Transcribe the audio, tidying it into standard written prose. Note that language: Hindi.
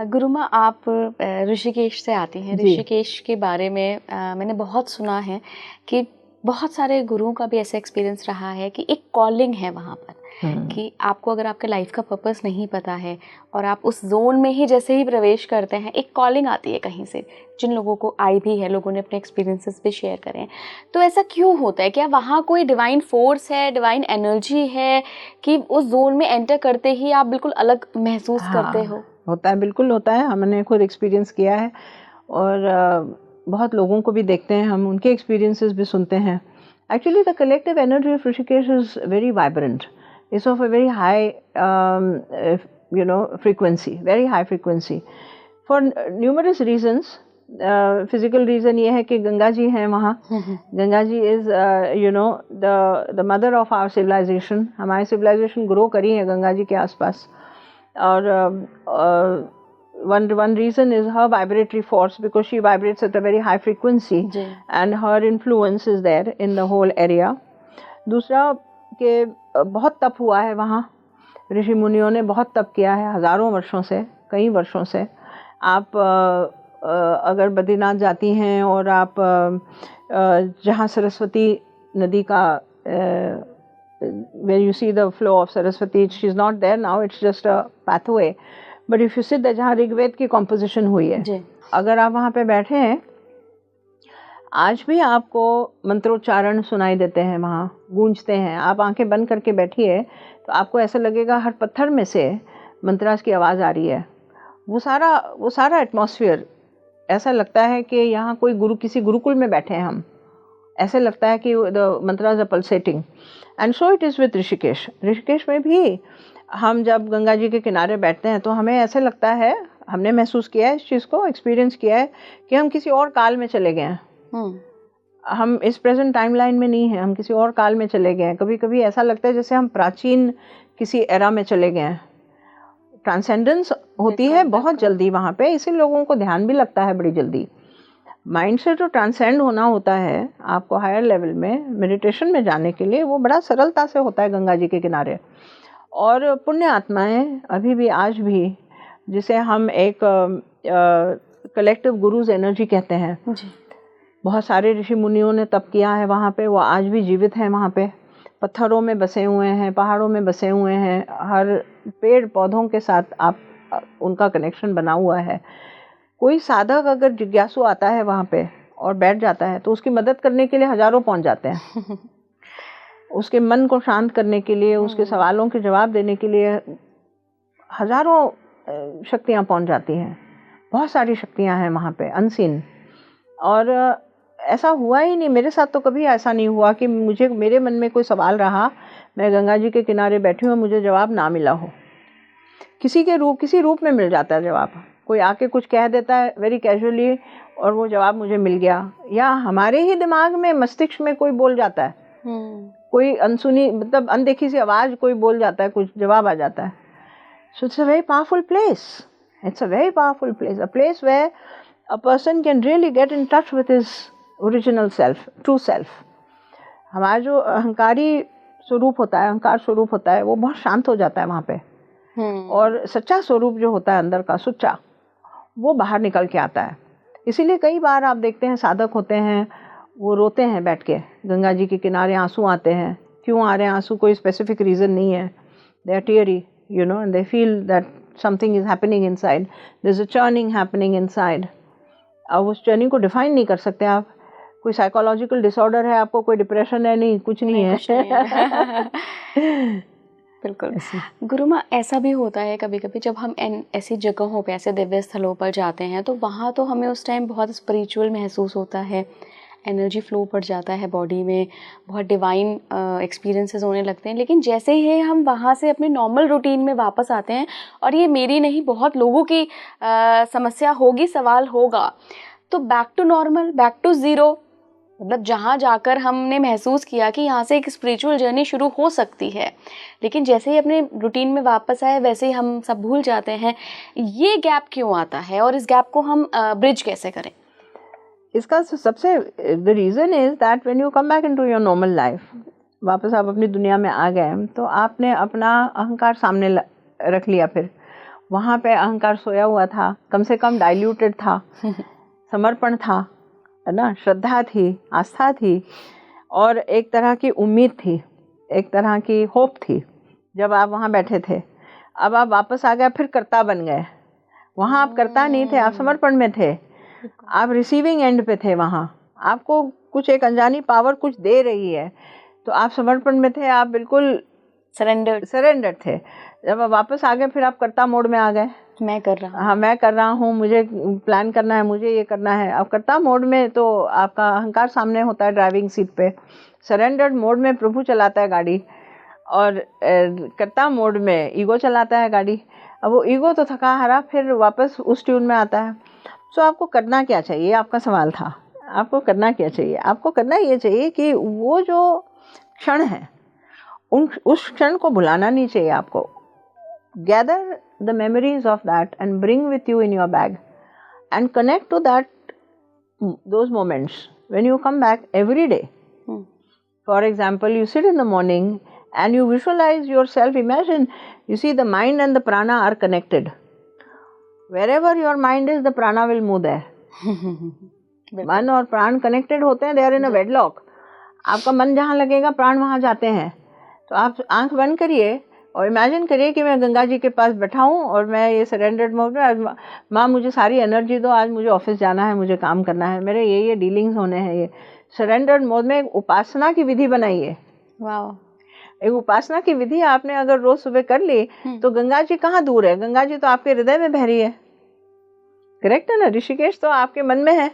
गुरुमा, आप ऋषिकेश से आती हैं। ऋषिकेश के बारे में मैंने बहुत सुना है कि बहुत सारे गुरुओं का भी ऐसा एक्सपीरियंस रहा है कि एक कॉलिंग है वहाँ पर, कि आपको अगर आपके लाइफ का पर्पस नहीं पता है और आप उस जोन में ही जैसे ही प्रवेश करते हैं, एक कॉलिंग आती है कहीं से। जिन लोगों को आई भी है, लोगों ने अपने एक्सपीरियंसेस भी शेयर करें, तो ऐसा क्यों होता है? क्या वहाँ कोई डिवाइन फोर्स है, डिवाइन एनर्जी है कि उस जोन में एंटर करते ही आप बिल्कुल अलग महसूस करते हो? होता है, बिल्कुल होता है। हमने खुद एक्सपीरियंस किया है और बहुत लोगों को भी देखते हैं हम, उनके एक्सपीरियंसेस भी सुनते हैं। Actually the collective energy of Rishikesh is very vibrant, it's of a very high frequency, very high frequency for numerous reasons. Physical reason ये है कि गंगा जी हैं वहाँ। Ganga ji is the mother of our civilisation. हमारी सिविलाइजेशन ग्रो करी है गंगा जी के आसपास। और one reason is her vibratory force, because she vibrates at a very high frequency and her influence is there in the whole area. दूसरा कि बहुत तप हुआ है वहाँ, ऋषि मुनियों ने बहुत तप किया है हज़ारों वर्षों से, कई वर्षों से। आप अगर बद्रीनाथ जाती हैं और आप जहाँ सरस्वती नदी का where you see the flow of Saraswati, she is not there now, it's just a pathway. But if you sit there जहाँ ऋग्वेद की composition हुई है, अगर आप वहाँ पे बैठे हैं, आज भी आपको मंत्रोच्चारण सुनाई देते हैं, वहाँ गूंजते हैं। आप आंखें बंद करके बैठिए तो आपको ऐसा लगेगा हर पत्थर में से मंत्रास की आवाज़ आ रही है। वो सारा एटमॉस्फेयर ऐसा लगता है कि यहाँ कोई गुरु, किसी गुरुकुल में बैठे हैं हम। ऐसे लगता है कि the mantras are pulsating. And so it is with Rishikesh. Rishikesh में भी हम जब गंगा जी के किनारे बैठते हैं तो हमें ऐसे लगता है, हमने महसूस किया है इस चीज़ को, एक्सपीरियंस किया है कि हम किसी और काल में चले गए हैं। हम इस प्रेजेंट टाइमलाइन में नहीं हैं, हम किसी और काल में चले गए हैं। कभी कभी ऐसा लगता है जैसे हम प्राचीन किसी एरा में चले गए हैं। ट्रांसेंडेंस होती है बहुत जल्दी वहाँ पे, इसी लोगों को ध्यान भी लगता है बड़ी जल्दी। माइंड से जो ट्रांसेंड होना होता है आपको हायर लेवल में, मेडिटेशन में जाने के लिए, वो बड़ा सरलता से होता है गंगा जी के किनारे। और पुण्य आत्माएं अभी भी, आज भी, जिसे हम एक कलेक्टिव गुरुज एनर्जी कहते हैं, बहुत सारे ऋषि मुनियों ने तप किया है वहाँ पे, वो आज भी जीवित हैं वहाँ पे। पत्थरों में बसे हुए हैं, पहाड़ों में बसे हुए हैं, हर पेड़ पौधों के साथ आप उनका कनेक्शन बना हुआ है। कोई साधक अगर जिज्ञासु आता है वहाँ पे और बैठ जाता है तो उसकी मदद करने के लिए हजारों पहुँच जाते हैं। उसके मन को शांत करने के लिए, उसके सवालों के जवाब देने के लिए हजारों शक्तियाँ पहुँच जाती हैं। बहुत सारी शक्तियाँ हैं वहाँ पे अनसीन। और ऐसा हुआ ही नहीं, मेरे साथ तो कभी ऐसा नहीं हुआ कि मेरे मन में कोई सवाल रहा, मैं गंगा जी के किनारे बैठी हूँ, मुझे जवाब ना मिला हो। किसी रूप में मिल जाता है जवाब। कोई आके कुछ कह देता है वेरी कैजुअली और वो जवाब मुझे मिल गया। या हमारे ही दिमाग में, मस्तिष्क में कोई बोल जाता है, कोई अनसुनी, मतलब अनदेखी सी आवाज़, कोई बोल जाता है, कुछ जवाब आ जाता है। So it's a very powerful place, it's a very powerful place, a place where a person can really get in touch with his original self, true self. हमारा जो अहंकारी स्वरूप होता है, अहंकार स्वरूप होता है, वो बहुत शांत हो जाता है वहाँ पे। और सच्चा स्वरूप जो होता है अंदर का, सुच्चा, वो बाहर निकल के आता है। इसीलिए कई बार आप देखते हैं साधक होते हैं, वो रोते हैं बैठ के गंगा जी के किनारे, आंसू आते हैं। क्यों आ रहे हैं आंसू? कोई स्पेसिफिक रीज़न नहीं है। They are teary, you know, and they feel that something is happening inside. There's a churning happening inside. अब उस जर्नी को डिफाइन नहीं कर सकते आप। कोई साइकोलॉजिकल डिसऑर्डर है आपको, कोई डिप्रेशन है, नहीं, कुछ नहीं है। बिल्कुल। गुरुमा, ऐसा भी होता है कभी कभी जब हम ऐसी जगहों पे, ऐसे दिव्य स्थलों पर जाते हैं तो वहाँ तो हमें उस टाइम बहुत स्पिरिचुअल महसूस होता है, एनर्जी फ्लो पड़ जाता है बॉडी में, बहुत डिवाइन एक्सपीरियंसेस होने लगते हैं। लेकिन जैसे ही हम वहाँ से अपने नॉर्मल रूटीन में वापस आते हैं, और ये मेरी नहीं, बहुत लोगों की समस्या होगी, सवाल होगा, तो back to normal, back to zero, मतलब जहाँ जाकर हमने महसूस किया कि यहाँ से एक स्पिरिचुअल जर्नी शुरू हो सकती है, लेकिन जैसे ही अपने रूटीन में वापस आए वैसे ही हम सब भूल जाते हैं। ये गैप क्यों आता है और इस गैप को हम ब्रिज कैसे करें? इसका सबसे the reason is that when you come back into your normal life, वापस आप अपनी दुनिया में आ गए, तो आपने अपना अहंकार सामने रख लिया फिर, वहाँ पे अहंकार सोया हुआ था, कम से कम डाइल्यूटेड था, समर्पण था, है ना, श्रद्धा थी, आस्था थी, और एक तरह की उम्मीद थी, एक तरह की होप थी जब आप वहाँ बैठे थे। अब आप वापस आ गए, फिर कर्ता बन गए। वहाँ आप कर्ता नहीं थे, आप समर्पण में थे, आप रिसीविंग एंड पे थे। वहाँ आपको कुछ एक पावर कुछ दे रही है, तो आप समर्पण में थे, आप बिल्कुल सरेंडर थे। जब आप वापस आ गए, फिर आप कर्ता मोड में आ गए। मैं कर रहा हूँ, हाँ मैं कर रहा हूँ, मुझे प्लान करना है, मुझे ये करना है। अब कर्ता मोड में तो आपका अहंकार सामने होता है ड्राइविंग सीट पे, सरेंडर्ड मोड में प्रभु चलाता है गाड़ी, और कर्ता मोड में ईगो चलाता है गाड़ी। अब वो ईगो तो थका हारा फिर वापस उस ट्यून में आता है। सो आपको करना क्या चाहिए, आपका सवाल था, आपको करना क्या चाहिए? आपको करना ये चाहिए कि वो जो क्षण है उस क्षण को भुलाना नहीं चाहिए आपको। Gather the memories of that and bring with you in your bag and connect to that those moments when you come back every day. For example, you sit in the morning and you visualize yourself, imagine, you see the mind and the prana are connected. Wherever your mind is, the prana will move there. मन और प्राण कनेक्टेड होते हैं, they are in a wedlock. आपका मन जहाँ लगेगा प्राण वहाँ जाते हैं। तो आप आंख बंद करिए और इमेजिन करिए कि मैं गंगा जी के पास बैठा हूँ और मैं ये सरेंडर्ड मोड में, आज माँ मुझे सारी एनर्जी दो, आज मुझे ऑफिस जाना है, मुझे काम करना है, मेरे ये डीलिंग्स होने हैं। ये सरेंडर्ड मोड में एक उपासना की विधि बनाइए। वाह, एक उपासना की विधि आपने अगर रोज सुबह कर ली तो गंगा जी कहाँ दूर है, गंगा जी तो आपके हृदय में बह रही है। करेक्ट है ना? ऋषिकेश तो आपके मन में है।